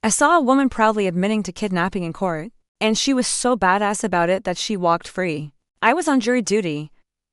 I saw a woman proudly admitting to kidnapping in court, and she was so badass about it that she walked free. I was on jury duty,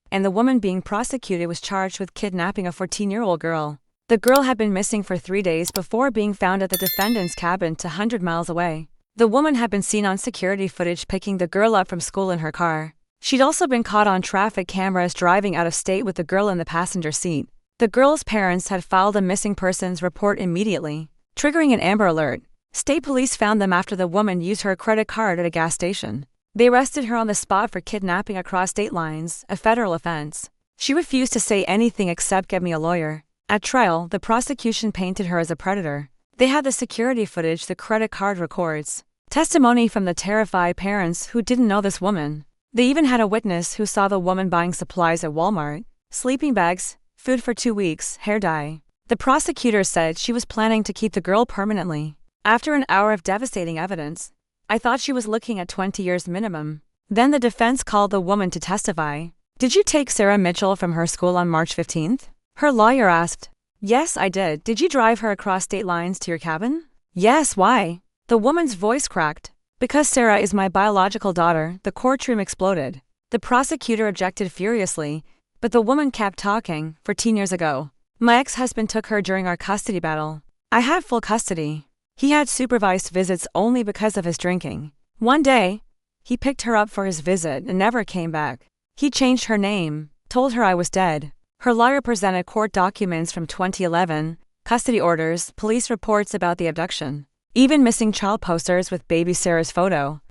and the woman being prosecuted was charged with kidnapping a 14-year-old girl. The girl had been missing for 3 days before being found at the defendant's cabin 200 miles away. The woman had been seen on security footage picking the girl up from school in her car. She'd also been caught on traffic cameras driving out of state with the girl in the passenger seat. The girl's parents had filed a missing persons report immediately, triggering an Amber Alert. State police found them after the woman used her credit card at a gas station. They arrested her on the spot for kidnapping across state lines, a federal offense. She refused to say anything except "get me a lawyer." At trial, the prosecution painted her as a predator. They had the security footage the credit card records. Testimony from the terrified parents who didn't know this woman. They even had a witness who saw the woman buying supplies at Walmart: sleeping bags, food for 2 weeks, hair dye. The prosecutor said she was planning to keep the girl permanently. After an hour of devastating evidence, I thought she was looking at 20 years minimum. Then the defense called the woman to testify. "Did you take Sarah Mitchell from her school on March 15th? Her lawyer asked. "Yes, I did." "Did you drive her across state lines to your cabin?" "Yes, why?" The woman's voice cracked. "Because Sarah is my biological daughter." The courtroom exploded. The prosecutor objected furiously, but the woman kept talking. "14 years ago, my ex-husband took her during our custody battle. I had full custody. He had supervised visits only because of his drinking. One day, he picked her up for his visit and never came back. He changed her name, told her I was dead." Her lawyer presented court documents from 2011, custody orders, police reports about the abduction, even missing child posters with baby Sarah's photo.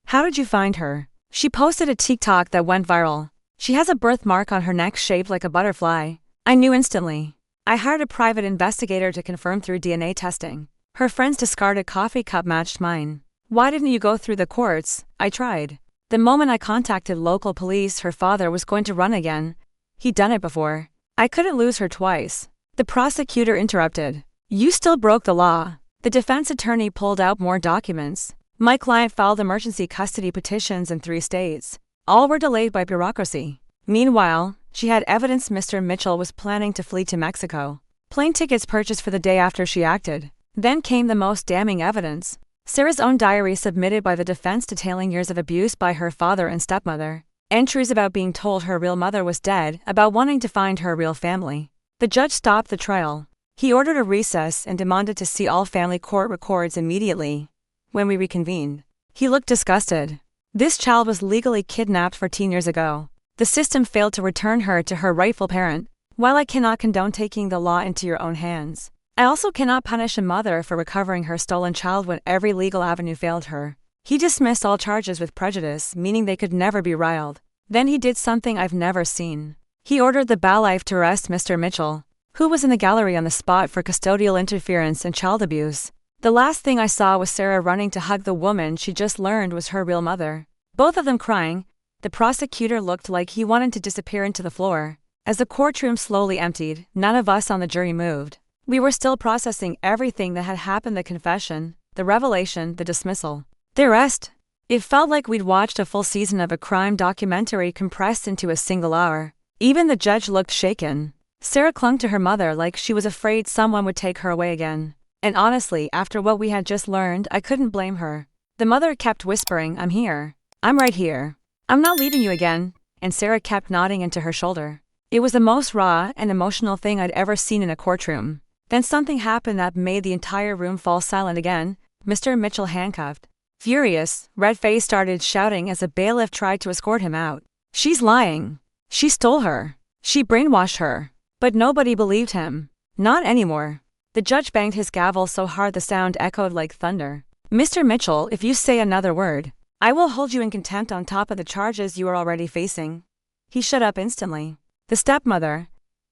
"How did you find her?" "She posted a TikTok that went viral. She has a birthmark on her neck shaped like a butterfly. I knew instantly. I hired a private investigator to confirm through DNA testing. Her friend's discarded coffee cup matched mine." "Why didn't you go through the courts?" "I tried. The moment I contacted local police, her father was going to run again. He'd done it before. I couldn't lose her twice." The prosecutor interrupted. "You still broke the law." The defense attorney pulled out more documents. "My client filed emergency custody petitions in 3 states. All were delayed by bureaucracy. Meanwhile, she had evidence Mr. Mitchell was planning to flee to Mexico. Plane tickets purchased for the day after she acted." Then came the most damning evidence. Sarah's own diary submitted by the defense detailing years of abuse by her father and stepmother. Entries about being told her real mother was dead, about wanting to find her real family. The judge stopped the trial. He ordered a recess and demanded to see all family court records immediately. When we reconvened, he looked disgusted. This child was legally kidnapped 14 years ago. The system failed to return her to her rightful parent. While I cannot condone taking the law into your own hands, I also cannot punish a mother for recovering her stolen child when every legal avenue failed her. He dismissed all charges with prejudice, meaning they could never be riled. Then he did something I've never seen. He ordered the bailiff to arrest Mr. Mitchell, who was in the gallery on the spot for custodial interference and child abuse. The last thing I saw was Sarah running to hug the woman she just learned was her real mother. Both of them crying. The prosecutor looked like he wanted to disappear into the floor. As the courtroom slowly emptied, none of us on the jury moved. We were still processing everything that had happened: the confession, the revelation, the dismissal, the arrest. It felt like we'd watched a full season of a crime documentary compressed into a single hour. Even the judge looked shaken. Sarah clung to her mother like she was afraid someone would take her away again. And honestly, after what we had just learned, I couldn't blame her. The mother kept whispering, "I'm here. I'm right here. I'm not leaving you again." And Sarah kept nodding into her shoulder. It was the most raw and emotional thing I'd ever seen in a courtroom. Then something happened that made the entire room fall silent again. Mr. Mitchell handcuffed. Furious, red-faced, started shouting as a bailiff tried to escort him out. "She's lying. She stole her. She brainwashed her." But nobody believed him. Not anymore. The judge banged his gavel so hard the sound echoed like thunder. "Mr. Mitchell, if you say another word, I will hold you in contempt on top of the charges you are already facing." He shut up instantly. The stepmother,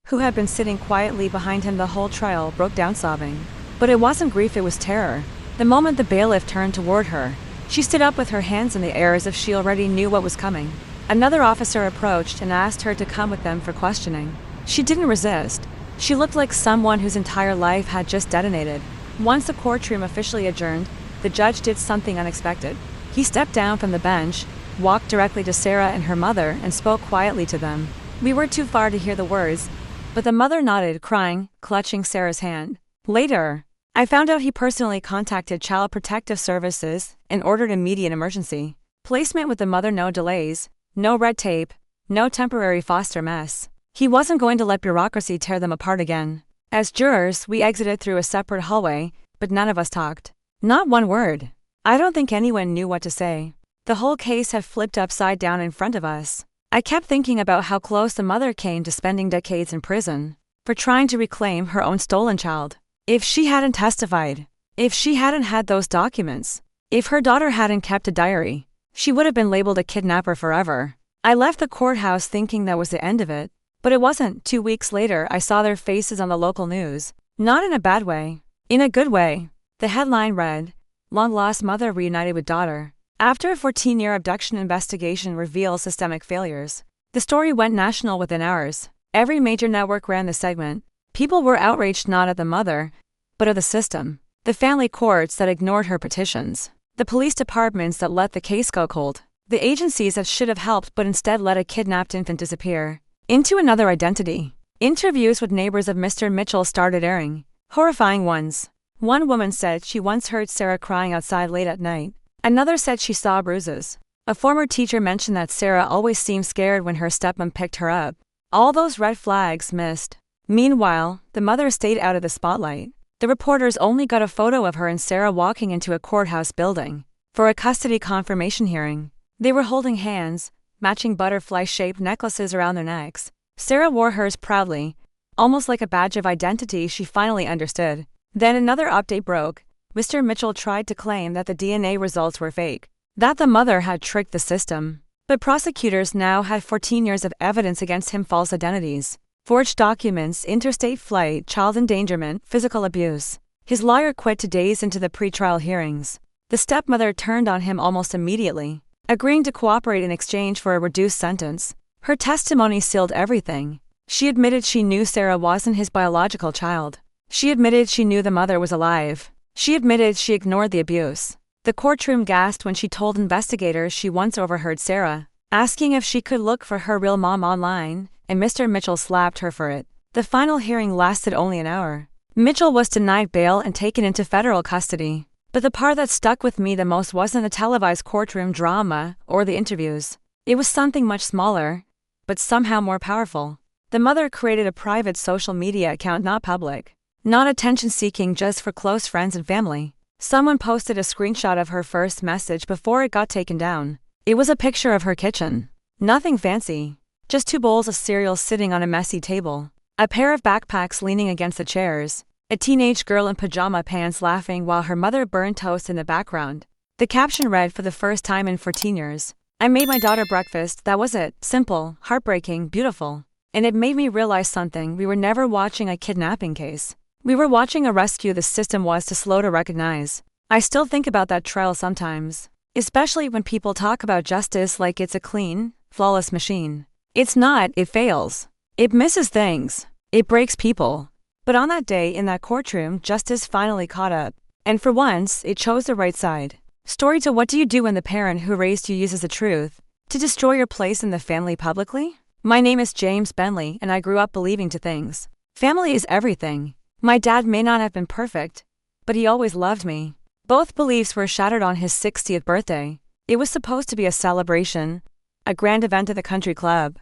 who had been sitting quietly behind him the whole trial, broke down sobbing. But it wasn't grief, it was terror. The moment the bailiff turned toward her, she stood up with her hands in the air as if she already knew what was coming. Another officer approached and asked her to come with them for questioning. She didn't resist. She looked like someone whose entire life had just detonated. Once the courtroom officially adjourned, the judge did something unexpected. He stepped down from the bench, walked directly to Sarah and her mother, and spoke quietly to them. We were too far to hear the words, but the mother nodded, crying, clutching Sarah's hand. Later, I found out he personally contacted Child Protective Services and ordered immediate emergency placement with the mother. No delays, no red tape, no temporary foster mess. He wasn't going to let bureaucracy tear them apart again. As jurors, we exited through a separate hallway, but none of us talked. Not one word. I don't think anyone knew what to say. The whole case had flipped upside down in front of us. I kept thinking about how close the mother came to spending decades in prison for trying to reclaim her own stolen child. If she hadn't testified, if she hadn't had those documents, if her daughter hadn't kept a diary, she would have been labeled a kidnapper forever. I left the courthouse thinking that was the end of it, but it wasn't. 2 weeks later, I saw their faces on the local news. Not in a bad way, in a good way. The headline read, "Long-lost mother reunited with daughter. After a 14-year abduction investigation reveals systemic failures." The story went national within hours. Every major network ran the segment. People were outraged not at the mother, but at the system. The family courts that ignored her petitions. The police departments that let the case go cold. The agencies that should have helped but instead let a kidnapped infant disappear into another identity. Interviews with neighbors of Mr. Mitchell started airing. Horrifying ones. One woman said she once heard Sarah crying outside late at night. Another said she saw bruises. A former teacher mentioned that Sarah always seemed scared when her stepmom picked her up. All those red flags missed. Meanwhile, the mother stayed out of the spotlight. The reporters only got a photo of her and Sarah walking into a courthouse building for a custody confirmation hearing. They were holding hands, matching butterfly-shaped necklaces around their necks. Sarah wore hers proudly, almost like a badge of identity. She finally understood. Then another update broke. Mr. Mitchell tried to claim that the DNA results were fake, that the mother had tricked the system. But prosecutors now had 14 years of evidence against him: false identities, forged documents, interstate flight, child endangerment, physical abuse. His lawyer quit 2 days into the pretrial hearings. The stepmother turned on him almost immediately, agreeing to cooperate in exchange for a reduced sentence. Her testimony sealed everything. She admitted she knew Sarah wasn't his biological child. She admitted she knew the mother was alive. She admitted she ignored the abuse. The courtroom gasped when she told investigators she once overheard Sarah asking if she could look for her real mom online, and Mr. Mitchell slapped her for it. The final hearing lasted only an hour. Mitchell was denied bail and taken into federal custody. But the part that stuck with me the most wasn't the televised courtroom drama or the interviews. It was something much smaller, but somehow more powerful. The mother created a private social media account, not public, not attention-seeking, just for close friends and family. Someone posted a screenshot of her first message before it got taken down. It was a picture of her kitchen. Nothing fancy. Just 2 bowls of cereal sitting on a messy table. A pair of backpacks leaning against the chairs. A teenage girl in pajama pants laughing while her mother burned toast in the background. The caption read, "For the first time in 14 years, I made my daughter breakfast." That was it. Simple, heartbreaking, beautiful. And it made me realize something. We were never watching a kidnapping case. We were watching a rescue the system was too slow to recognize. I still think about that trial sometimes, especially when people talk about justice like it's a clean, flawless machine. It's not. It fails. It misses things. It breaks people. But on that day in that courtroom, justice finally caught up. And for once, it chose the right side. Story to what do you do when the parent who raised you uses the truth to destroy your place in the family publicly? My name is James Bentley, and I grew up believing 2 things. Family is everything. My dad may not have been perfect, but he always loved me. Both beliefs were shattered on his 60th birthday. It was supposed to be a celebration, a grand event at the country club.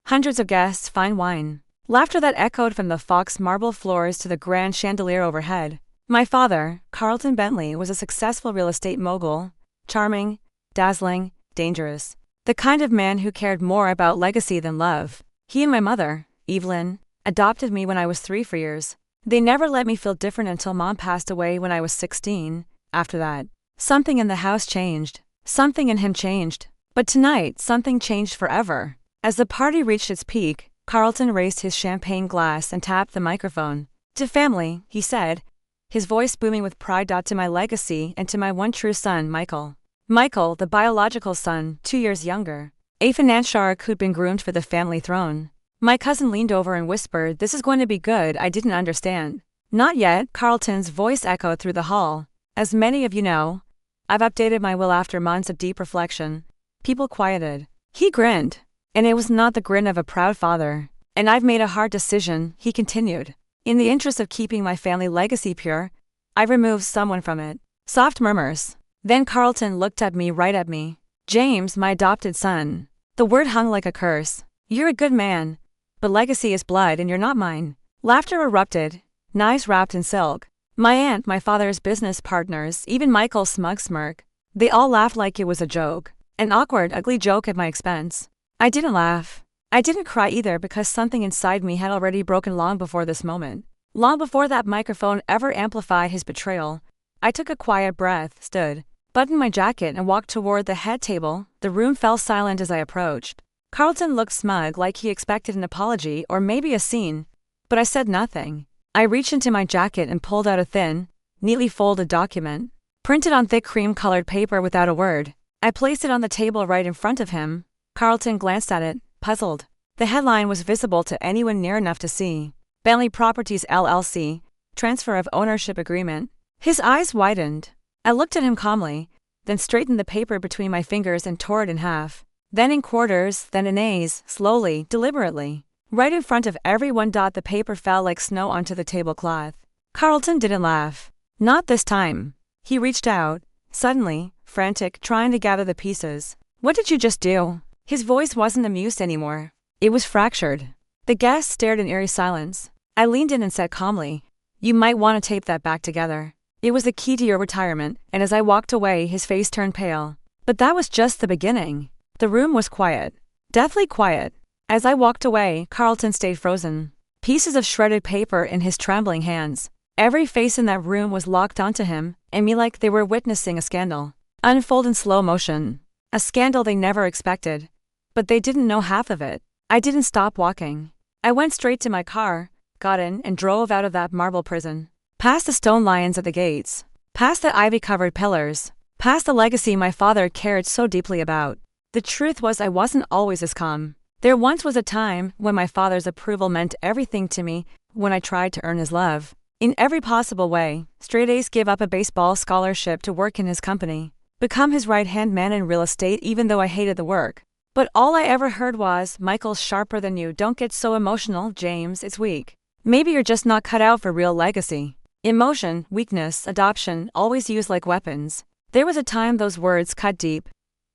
Hundreds of guests, fine wine, laughter that echoed from the Fox marble floors to the grand chandelier overhead. My father, Carlton Bentley, was a successful real estate mogul, charming, dazzling, dangerous. The kind of man who cared more about legacy than love. He and my mother, Evelyn, adopted me when I was 3 for years. They never let me feel different until Mom passed away when I was 16. After that, something in the house changed. Something in him changed. But tonight, something changed forever. As the party reached its peak, Carlton raised his champagne glass and tapped the microphone. "To family," he said, his voice booming with pride. "To my legacy and to my one true son, Michael." Michael, the biological son, 2 years younger. A financier who'd been groomed for the family throne. My cousin leaned over and whispered, "This is going to be good." I didn't understand. "Not yet," Carlton's voice echoed through the hall. "As many of you know, I've updated my will after months of deep reflection." People quieted. He grinned. And it was not the grin of a proud father. "And I've made a hard decision," he continued. "In the interest of keeping my family legacy pure, I removed someone from it. Soft murmurs. Then Carlton looked at me, right at me. James, my adopted son. The word hung like a curse. You're a good man, but legacy is blood and you're not mine. Laughter erupted, knives wrapped in silk. My aunt, my father's business partners, even Michael's smug smirk. They all laughed like it was a joke. An awkward, ugly joke at my expense. I didn't laugh. I didn't cry either because something inside me had already broken long before this moment. Long before that microphone ever amplified his betrayal. I took a quiet breath, stood, buttoned my jacket and walked toward the head table. The room fell silent as I approached. Carlton looked smug, like he expected an apology or maybe a scene, but I said nothing. I reached into my jacket and pulled out a thin, neatly folded document, printed on thick cream-colored paper without a word. I placed it on the table right in front of him. Carlton glanced at it, puzzled. The headline was visible to anyone near enough to see. Bentley Properties LLC, Transfer of Ownership Agreement. His eyes widened. I looked at him calmly, then straightened the paper between my fingers and tore it in half. Then in quarters, then in A's, slowly, deliberately. Right in front of everyone. The paper fell like snow onto the tablecloth. Carlton didn't laugh. Not this time. He reached out, suddenly, frantic, trying to gather the pieces. What did you just do? His voice wasn't amused anymore. It was fractured. The guests stared in eerie silence. I leaned in and said calmly, "You might want to tape that back together. It was the key to your retirement," and as I walked away, his face turned pale. But that was just the beginning. The room was quiet. Deathly quiet. As I walked away, Carlton stayed frozen. Pieces of shredded paper in his trembling hands. Every face in that room was locked onto him and me like they were witnessing a scandal. Unfold in slow motion. A scandal they never expected. But they didn't know half of it. I didn't stop walking. I went straight to my car, got in, and drove out of that marble prison. Past the stone lions at the gates. Past the ivy-covered pillars. Past the legacy my father cared so deeply about. The truth was I wasn't always as calm. There once was a time when my father's approval meant everything to me, when I tried to earn his love. In every possible way, straight A's, give up a baseball scholarship to work in his company, become his right-hand man in real estate even though I hated the work. But all I ever heard was, "Michael's sharper than you, don't get so emotional, James, it's weak. Maybe you're just not cut out for real legacy." Emotion, weakness, adoption, always used like weapons. There was a time those words cut deep,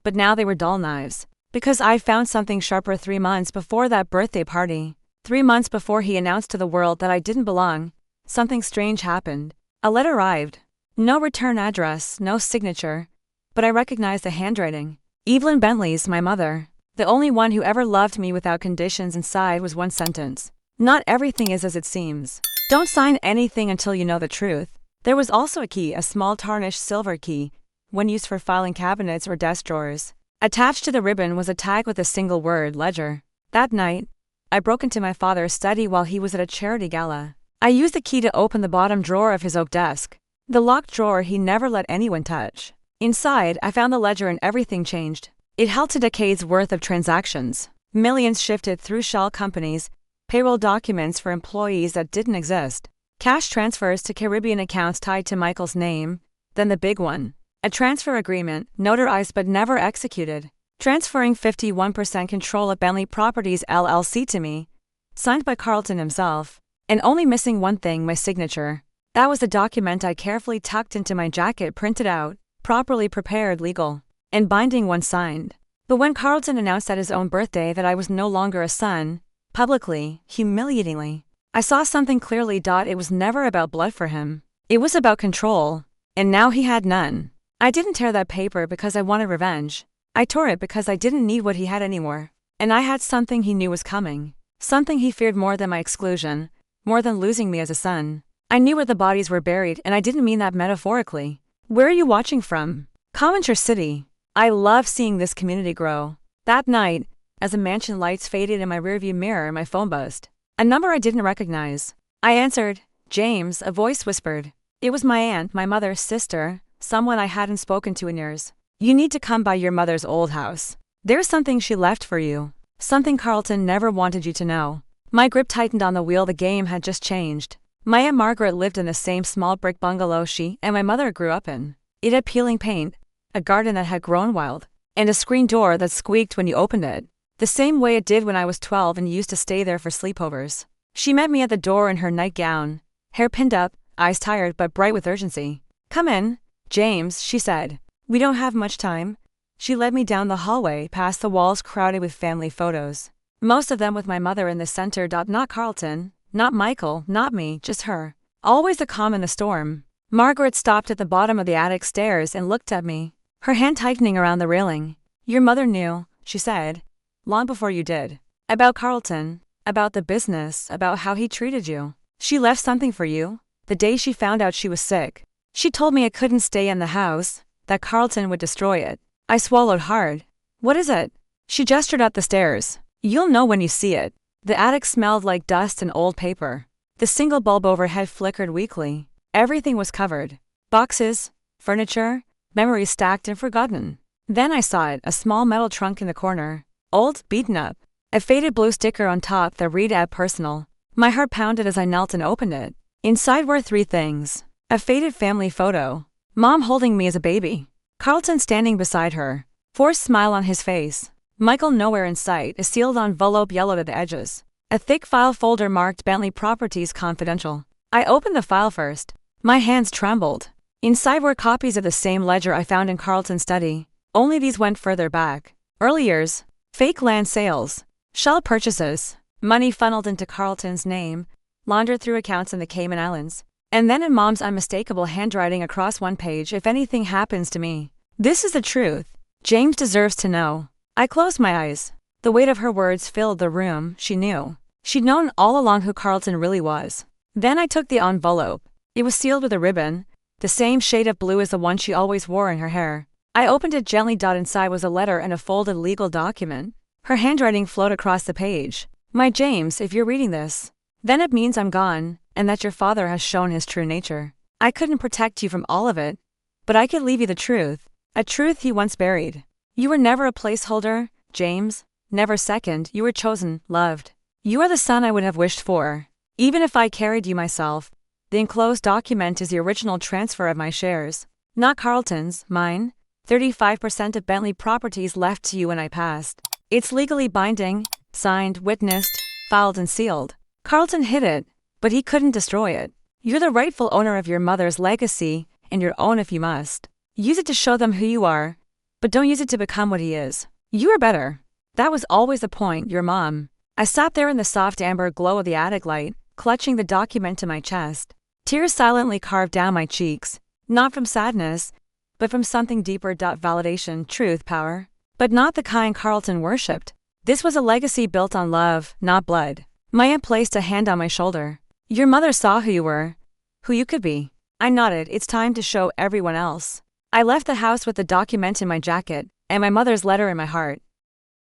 but now they were dull knives. Because I found something sharper 3 months before that birthday party. 3 months before he announced to the world that I didn't belong. Something strange happened. A letter arrived. No return address, no signature. But I recognized the handwriting. Evelyn Bentley's, my mother. The only one who ever loved me without conditions. Inside was one sentence. "Not everything is as it seems. Don't sign anything until you know the truth." There was also a key, a small tarnished silver key, one used for filing cabinets or desk drawers. Attached to the ribbon was a tag with a single word, ledger. That night, I broke into my father's study while he was at a charity gala. I used the key to open the bottom drawer of his oak desk. The locked drawer he never let anyone touch. Inside, I found the ledger and everything changed. It held to decades worth of transactions. Millions shifted through shell companies, payroll documents for employees that didn't exist, cash transfers to Caribbean accounts tied to Michael's name, then the big one. A transfer agreement, notarized but never executed, transferring 51% control of Bentley Properties LLC to me, signed by Carlton himself, and only missing one thing, my signature. That was the document I carefully tucked into my jacket, printed out, properly prepared, legal, and binding once signed. But when Carlton announced at his own birthday that I was no longer a son, publicly, humiliatingly, I saw something clearly. It was never about blood for him. It was about control, and now he had none. I didn't tear that paper because I wanted revenge. I tore it because I didn't need what he had anymore. And I had something he knew was coming. Something he feared more than my exclusion, more than losing me as a son. I knew where the bodies were buried, and I didn't mean that metaphorically. Where are you watching from? Coventry City. I love seeing this community grow. That night, as the mansion lights faded in my rearview mirror, my phone buzzed. A number I didn't recognize. I answered. "James," a voice whispered. It was my aunt, my mother's sister, someone I hadn't spoken to in years. "You need to come by your mother's old house. There's something she left for you. Something Carlton never wanted you to know." My grip tightened on the wheel. The game had just changed. My Aunt Margaret lived in the same small brick bungalow she and my mother grew up in. It had peeling paint, a garden that had grown wild, and a screen door that squeaked when you opened it, the same way it did when I was 12 and used to stay there for sleepovers. She met me at the door in her nightgown, hair pinned up, eyes tired but bright with urgency. "Come in, James," she said. "We don't have much time." She led me down the hallway, past the walls crowded with family photos. Most of them with my mother in the center. Not Carlton, not Michael, not me, just her. Always the calm in the storm. Margaret stopped at the bottom of the attic stairs and looked at me, her hand tightening around the railing. "Your mother knew," she said, "long before you did. About Carlton, about the business, about how he treated you. She left something for you, the day she found out she was sick. She told me I couldn't stay in the house, that Carlton would destroy it." I swallowed hard. "What is it?" She gestured up the stairs. "You'll know when you see it." The attic smelled like dust and old paper. The single bulb overhead flickered weakly. Everything was covered. Boxes, furniture, memories stacked and forgotten. Then I saw it, a small metal trunk in the corner. Old, beaten up. A faded blue sticker on top that read "Add personal." My heart pounded as I knelt and opened it. Inside were 3 things. A faded family photo. Mom holding me as a baby. Carlton standing beside her. Forced smile on his face. Michael nowhere in sight, a sealed envelope yellowed at the edges. A thick file folder marked Bentley Properties Confidential. I opened the file first. My hands trembled. Inside were copies of the same ledger I found in Carlton's study. Only these went further back. Early years. Fake land sales. Shell purchases. Money funneled into Carlton's name, laundered through accounts in the Cayman Islands. And then in Mom's unmistakable handwriting across one page, "If anything happens to me, this is the truth. James deserves to know." I closed my eyes. The weight of her words filled the room. She knew. She'd known all along who Carlton really was. Then I took the envelope. It was sealed with a ribbon, the same shade of blue as the one she always wore in her hair. I opened it gently. Inside was a letter and a folded legal document. Her handwriting flowed across the page. "My James, if you're reading this, then it means I'm gone, and that your father has shown his true nature. I couldn't protect you from all of it, but I could leave you the truth, a truth he once buried. You were never a placeholder, James, never second. You were chosen, loved. You are the son I would have wished for, even if I carried you myself." The enclosed document is the original transfer of my shares. Not Carlton's, mine. 35% of Bentley Properties left to you when I passed. It's legally binding, signed, witnessed, filed and sealed. Carlton hid it, but he couldn't destroy it. You're the rightful owner of your mother's legacy, and your own if you must. Use it to show them who you are, but don't use it to become what he is. You are better. That was always the point, your mom. I sat there in the soft amber glow of the attic light, clutching the document to my chest. Tears silently carved down my cheeks, not from sadness, but from something deeper. Validation, truth, power. But not the kind Carlton worshipped. This was a legacy built on love, not blood. My aunt placed a hand on my shoulder. "Your mother saw who you were, who you could be." I nodded. "It's time to show everyone else." I left the house with the document in my jacket, and my mother's letter in my heart.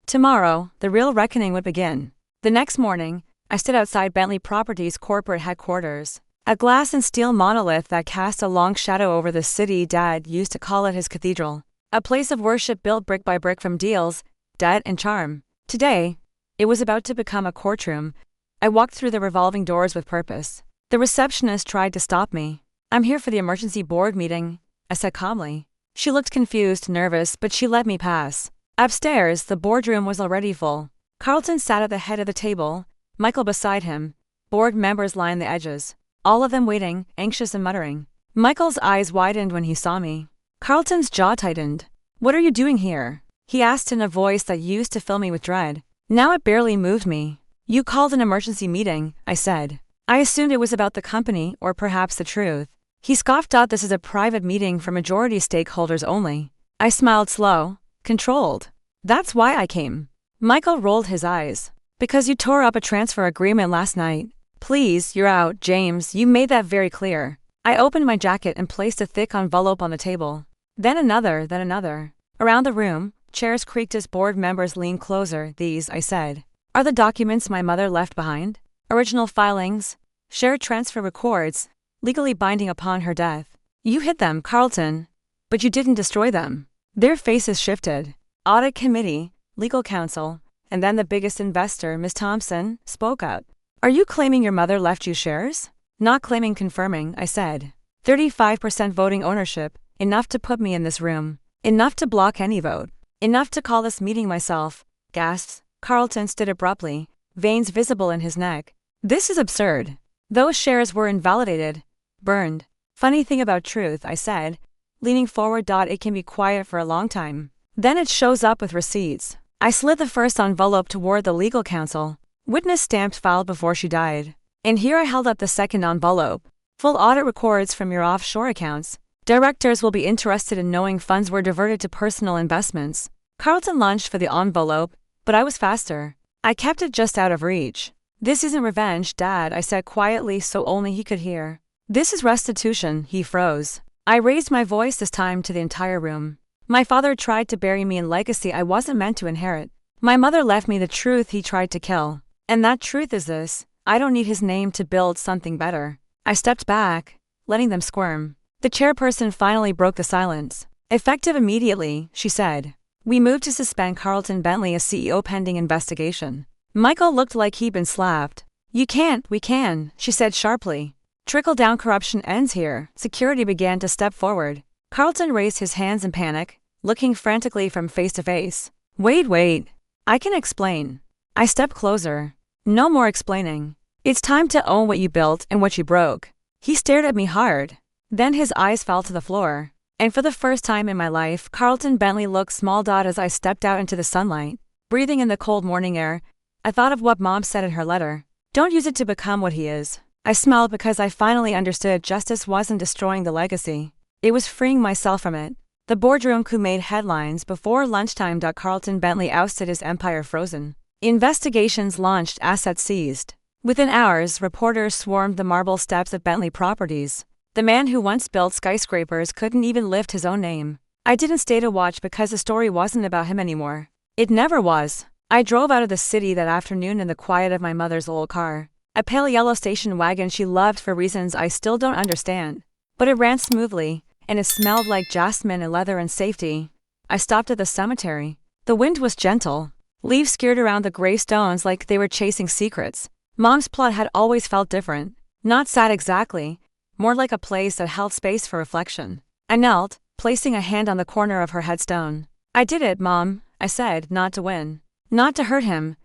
Tomorrow, the real reckoning would begin. The next morning, I stood outside Bentley Properties' corporate headquarters. A glass and steel monolith that cast a long shadow over the city. Dad used to call it his cathedral. A place of worship built brick by brick from deals, debt and charm. Today, it was about to become a courtroom. I walked through the revolving doors with purpose. The receptionist tried to stop me. "I'm here for the emergency board meeting," I said calmly. She looked confused, nervous, but she let me pass. Upstairs, the boardroom was already full. Carlton sat at the head of the table, Michael beside him. Board members lined the edges, all of them waiting, anxious and muttering. Michael's eyes widened when he saw me. Carlton's jaw tightened. "What are you doing here?" he asked in a voice that used to fill me with dread. Now it barely moved me. "You called an emergency meeting," I said. I assumed it was about the company, or perhaps the truth. He scoffed. "This is a private meeting for majority stakeholders only." I smiled slow, controlled. "That's why I came." Michael rolled his eyes. "Because you tore up a transfer agreement last night. Please, you're out, James, you made that very clear." I opened my jacket and placed a thick envelope on the table. Then another, then another. Around the room, chairs creaked as board members leaned closer. "These," I said, "are the documents my mother left behind. Original filings, share transfer records, legally binding upon her death. You hid them, Carlton, but you didn't destroy them." Their faces shifted. Audit committee, legal counsel, and then the biggest investor, Ms. Thompson, spoke up. "Are you claiming your mother left you shares?" "Not claiming, confirming," I said. 35% voting ownership, enough to put me in this room. Enough to block any vote. Enough to call this meeting myself. Gasps. Carlton stood abruptly, veins visible in his neck. "This is absurd." Those shares were invalidated, Burned. Funny thing about truth, I said, leaning forward. It can be quiet for a long time. Then it shows up with receipts. I slid the first envelope toward the legal counsel. Witness stamped filed before she died. And here I held up the second envelope. Full audit records from your offshore accounts. Directors will be interested in knowing funds were diverted to personal investments. Carlton lunged for the envelope, but I was faster. I kept it just out of reach. This isn't revenge, Dad, I said quietly so only he could hear. This is restitution, he froze. I raised my voice this time to the entire room. My father tried to bury me in legacy I wasn't meant to inherit. My mother left me the truth he tried to kill. And that truth is this: I don't need his name to build something better. I stepped back, letting them squirm. The chairperson finally broke the silence. Effective immediately, she said. We moved to suspend Carlton Bentley as CEO pending investigation. Michael looked like he'd been slapped. You can't, we can, she said sharply. Trickle-down corruption ends here. Security began to step forward. Carlton raised his hands in panic, looking frantically from face to face. Wait. I can explain. I stepped closer. No more explaining. It's time to own what you built and what you broke. He stared at me hard. Then his eyes fell to the floor. And for the first time in my life, Carlton Bentley looked small. As I stepped out into the sunlight, breathing in the cold morning air, I thought of what Mom said in her letter. Don't use it to become what he is. I smiled because I finally understood justice wasn't destroying the legacy. It was freeing myself from it. The boardroom coup made headlines before lunchtime. Carlton Bentley ousted, his empire frozen. Investigations launched, assets seized. Within hours, reporters swarmed the marble steps of Bentley Properties. The man who once built skyscrapers couldn't even lift his own name. I didn't stay to watch because the story wasn't about him anymore. It never was. I drove out of the city that afternoon in the quiet of my mother's old car. A pale yellow station wagon she loved for reasons I still don't understand. But it ran smoothly, and it smelled like jasmine and leather and safety. I stopped at the cemetery. The wind was gentle. Leaves skirted around the gravestones like they were chasing secrets. Mom's plot had always felt different. Not sad exactly, more like a place that held space for reflection. I knelt, placing a hand on the corner of her headstone. I did it, Mom, I said, not to win. Not to hurt him,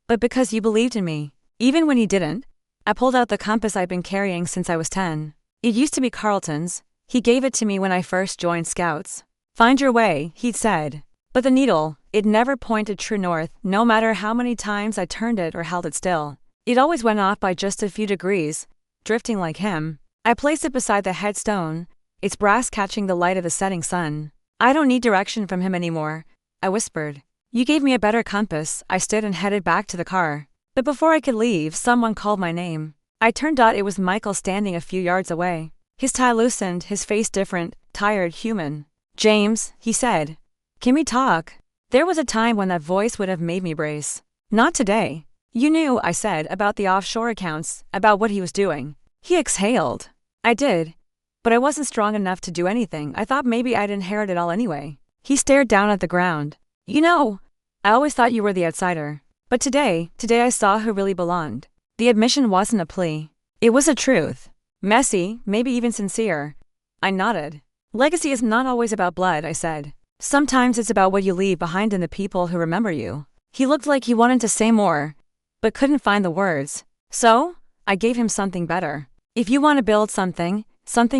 but because you believed in me. Even when he didn't. I pulled out the compass I'd been carrying since I was 10. It used to be Carlton's. He gave it to me when I first joined Scouts. Find your way, he'd said. But the needle, it never pointed true north, no matter how many times I turned it or held it still. It always went off by just a few degrees, drifting like him. I placed it beside the headstone, its brass catching the light of the setting sun. I don't need direction from him anymore, I whispered. You gave me a better compass. I stood and headed back to the car. But before I could leave, someone called my name. I turned. It was Michael standing a few yards away. His tie loosened, his face different, tired, human. James, he said. Can we talk? There was a time when that voice would have made me brace. Not today. You knew, I said, about the offshore accounts, about what he was doing. He exhaled. I did. But I wasn't strong enough to do anything. I thought maybe I'd inherit it all anyway. He stared down at the ground. You know, I always thought you were the outsider. But today I saw who really belonged. The admission wasn't a plea. It was a truth. Messy, maybe even sincere. I nodded. Legacy is not always about blood, I said. Sometimes it's about what you leave behind in the people who remember you. He looked like he wanted to say more, but couldn't find the words. So, I gave him something better. If you want to build something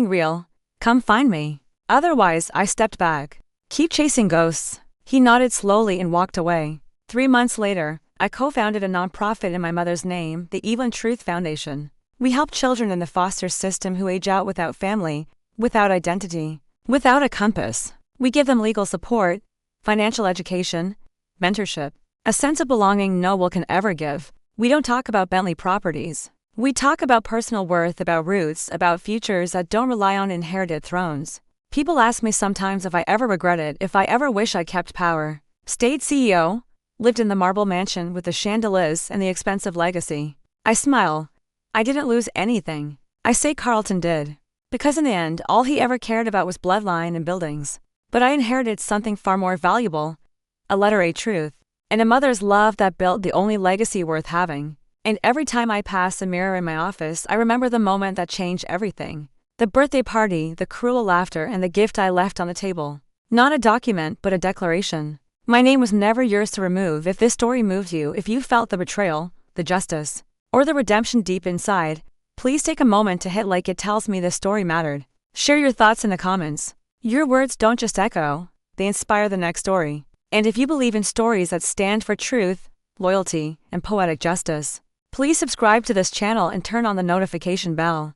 real, come find me. Otherwise, I stepped back. Keep chasing ghosts. He nodded slowly and walked away. 3 months later, I co-founded a nonprofit in my mother's name, the Evil Truth Foundation. We help children in the foster system who age out without family, without identity, without a compass. We give them legal support, financial education, mentorship, a sense of belonging no one can ever give. We don't talk about Bentley Properties. We talk about personal worth, about roots, about futures that don't rely on inherited thrones. People ask me sometimes if I ever regret it, if I ever wish I kept power. Stayed CEO, lived in the marble mansion with the chandeliers and the expensive legacy. I smile. I didn't lose anything. I say Carlton did. Because in the end, all he ever cared about was bloodline and buildings. But I inherited something far more valuable. A letter A truth. And a mother's love that built the only legacy worth having. And every time I pass a mirror in my office, I remember the moment that changed everything. The birthday party, the cruel laughter, and the gift I left on the table. Not a document, but a declaration. My name was never yours to remove. If this story moved you, if you felt the betrayal, the justice, or the redemption deep inside, Please take a moment to hit like. It tells me this story mattered. Share your thoughts in the comments. Your words don't just echo, they inspire the next story. And if you believe in stories that stand for truth, loyalty, and poetic justice, please subscribe to this channel and turn on the notification bell.